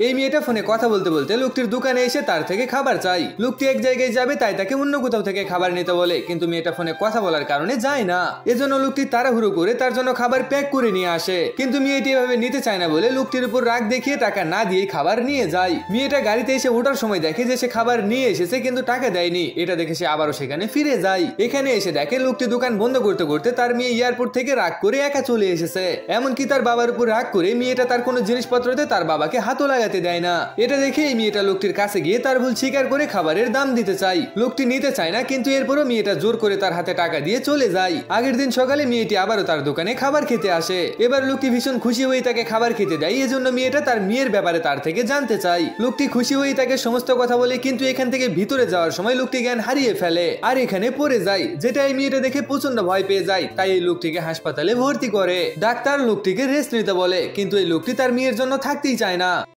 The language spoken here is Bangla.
এই মেয়েটা ফোনে কথা বলতে বলতে লোকটির দোকানে এসে তার থেকে খাবার চাই। লোকটি এক জায়গায় যাবে তাই তাকে অন্য কোথাও থেকে খাবার নিতে বলে, কিন্তু মেয়েটা ফোনে কথা বলার কারণে যায় না। এজন্য লোকটি তাড়াহুড়ো করে তার জন্য খাবার প্যাক করে নিয়ে আসে, কিন্তু মেয়েটি এভাবে নিতে চায় না বলে লোকটির উপর রাগ দেখিয়ে টাকা না দিয়ে খাবার নিয়ে যায়। মেয়েটা গাড়িতে এসে ওঠার সময় দেখে যে সে খাবার নিয়ে এসেছে কিন্তু টাকা দেয়নি। এটা দেখে সে আবারও সেখানে ফিরে যায়। এখানে এসে দেখে লোকটি দোকান বন্ধ করতে করতে তার মেয়ে এয়ারপোর্ট থেকে রাগ করে একা চলে এসেছে। এমনকি তার বাবার উপর রাগ করে মেয়েটা তার কোনো জিনিসপত্রতে তার বাবাকে হাতও লাগাতে দেয় না। এটা দেখে এই মেয়েটা লোকটির কাছে গিয়ে তার ভুল স্বীকার করে খাবারের দাম দিতে চাই। লোকটি নিতে চায় না, কিন্তু এরপরও মেয়েটা জোর করে তার হাতে টাকা দিয়ে চলে যায়। আগের দিন সকালে মেয়েটি আবারও তার দোকানে খাবার খেতে আসে। এবার লোকটি ভীষণ খুশি হয়ে তাকে খাবার খেতে দেয়। এজন্য মেয়েটা তার মেয়ের ব্যাপারে তার থেকে জানতে চায়। লোকটি খুশি হয়ে তাকে সমস্ত কথা বলে, কিন্তু এখান থেকে ভিতরে যাওয়ার সময় লোকটি জ্ঞান হারিয়ে ফেলে আর এখানে পড়ে যায়, যেটা এই মেয়েটা দেখে প্রচন্ড ভয় পেয়ে যায়। তাই এই লোকটিকে হাসপাতালে ভর্তি করে। ডাক্তার লোকটিকে রেস্ট নিতে বলে, কিন্তু এই লোকটি তার মেয়ের জন্য থাকতেই চায় না।